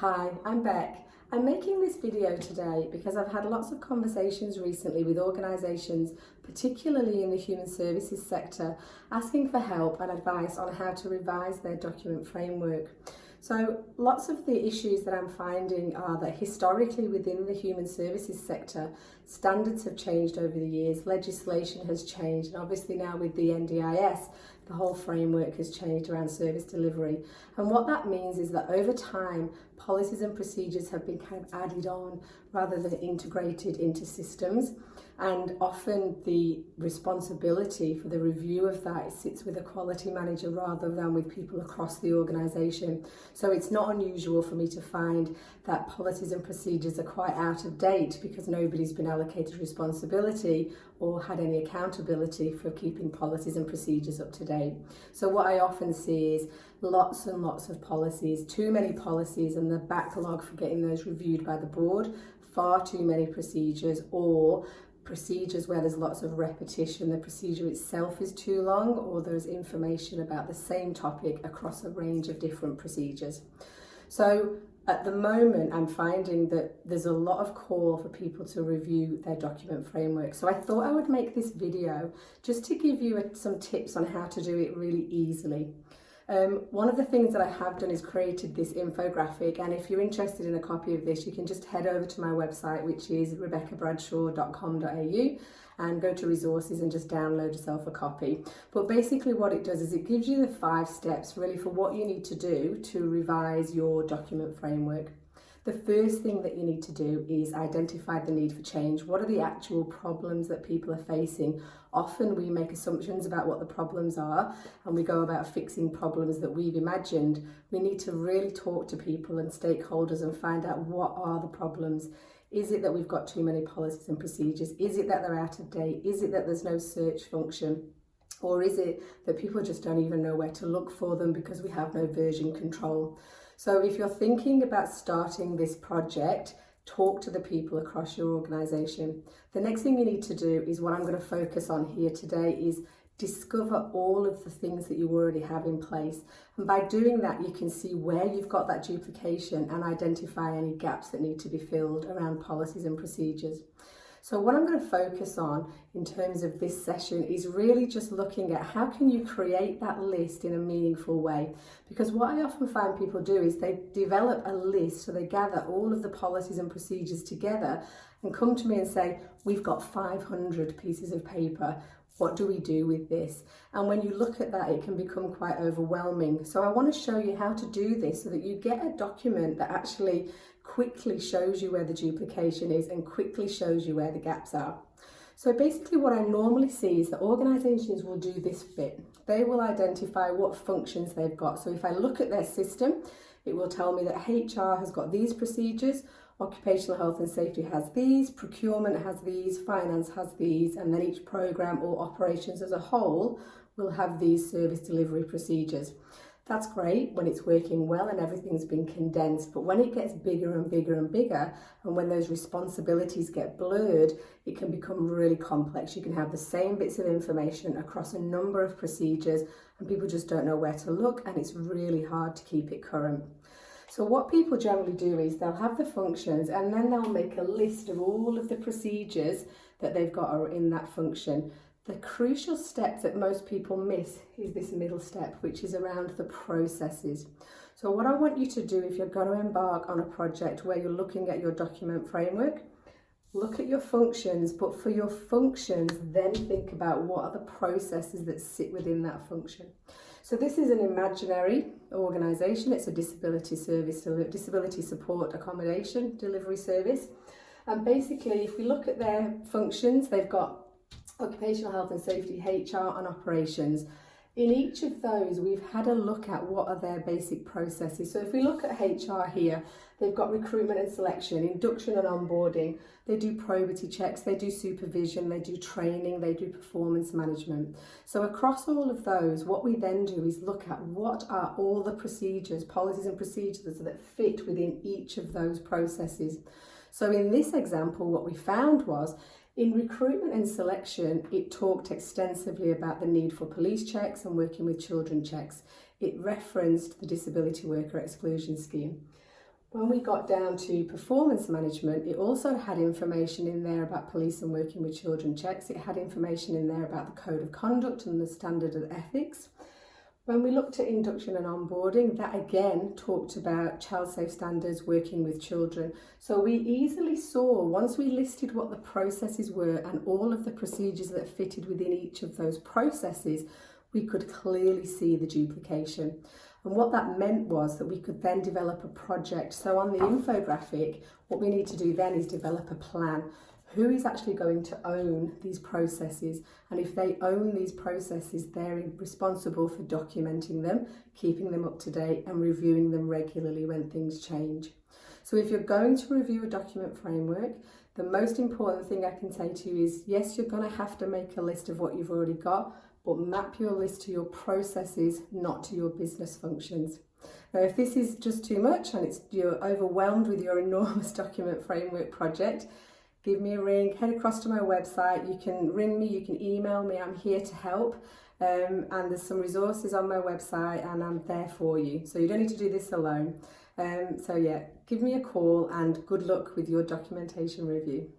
Hi, I'm Beck. I'm making this video today because I've had lots of conversations recently with organisations, particularly in the human services sector, asking for help and advice on how to revise their document framework. So lots of the issues that I'm finding are that historically within the human services sector, standards have changed over the years, legislation has changed, and obviously now with the NDIS, the whole framework has changed around service delivery. And what that means is that over time, policies and procedures have been kind of added on rather than integrated into systems. And often the responsibility for the review of that sits with a quality manager rather than with people across the organisation. So it's not unusual for me to find that policies and procedures are quite out of date because nobody's been allocated responsibility or had any accountability for keeping policies and procedures up to date. So what I often see is lots and lots of policies, too many policies, and the backlog for getting those reviewed by the board, far too many procedures, or procedures where there's lots of repetition, the procedure itself is too long, or there's information about the same topic across a range of different procedures. So at the moment, I'm finding that there's a lot of call for people to review their document framework. So I thought I would make this video just to give you some tips on how to do it really easily. One of the things that I have done is created this infographic, and if you're interested in a copy of this, you can just head over to my website, which is rebeccabradshaw.com.au, and go to resources and just download yourself a copy. But basically what it does is it gives you the 5 steps really for what you need to do to revise your document framework. The first thing that you need to do is identify the need for change. What are the actual problems that people are facing? Often we make assumptions about what the problems are and we go about fixing problems that we've imagined. We need to really talk to people and stakeholders and find out what are the problems. Is it that we've got too many policies and procedures? Is it that they're out of date? Is it that there's no search function? Or is it that people just don't even know where to look for them because we have no version control? So if you're thinking about starting this project, talk to the people across your organisation. The next thing you need to do is what I'm going to focus on here today is discover all of the things that you already have in place. And by doing that, you can see where you've got that duplication and identify any gaps that need to be filled around policies and procedures. So what I'm going to focus on in terms of this session is really just looking at how can you create that list in a meaningful way. Because what I often find people do is they develop a list, so they gather all of the policies and procedures together and come to me and say, we've got 500 pieces of paper. What do we do with this? And when you look at that, it can become quite overwhelming. So I want to show you how to do this so that you get a document that actually quickly shows you where the duplication is and quickly shows you where the gaps are. So basically what I normally see is that organisations will do this bit. They will identify what functions they've got. So if I look at their system, it will tell me that HR has got these procedures, occupational health and safety has these, procurement has these, finance has these, and then each programme or operations as a whole will have these service delivery procedures. That's great when it's working well and everything's been condensed, but when it gets bigger and bigger and bigger, and when those responsibilities get blurred, it can become really complex. You can have the same bits of information across a number of procedures and people just don't know where to look, and it's really hard to keep it current. So what people generally do is they'll have the functions and then they'll make a list of all of the procedures that they've got are in that function. The crucial step that most people miss is this middle step, which is around the processes. So what I want you to do if you're going to embark on a project where you're looking at your document framework, look at your functions, but for your functions, then think about what are the processes that sit within that function. So this is an imaginary organisation. It's a disability support accommodation delivery service. And basically, if we look at their functions, they've got occupational health and safety, HR and operations. In each of those, we've had a look at what are their basic processes. So if we look at HR here, they've got recruitment and selection, induction and onboarding. They do probity checks, they do supervision, they do training, they do performance management. So across all of those, what we then do is look at what are all the procedures, policies and procedures that fit within each of those processes. So in this example, what we found was in recruitment and selection, it talked extensively about the need for police checks and working with children checks. It referenced the disability worker exclusion scheme. When we got down to performance management, it also had information in there about police and working with children checks. It had information in there about the code of conduct and the standard of ethics. When we looked at induction and onboarding, that again talked about child safe standards, working with children. So we easily saw, once we listed what the processes were and all of the procedures that fitted within each of those processes, we could clearly see the duplication. And what that meant was that we could then develop a project. So on the infographic, what we need to do then is develop a plan. Who is actually going to own these processes? And if they own these processes, they're responsible for documenting them, keeping them up to date and reviewing them regularly when things change. So if you're going to review a document framework, the most important thing I can say to you is, yes, you're going to have to make a list of what you've already got, but map your list to your processes, not to your business functions. Now, if this is just too much and you're overwhelmed with your enormous document framework project, give me a ring, head across to my website. You can ring me, you can email me, I'm here to help. And there's some resources on my website and I'm there for you. So you don't need to do this alone. So yeah, give me a call and good luck with your documentation review.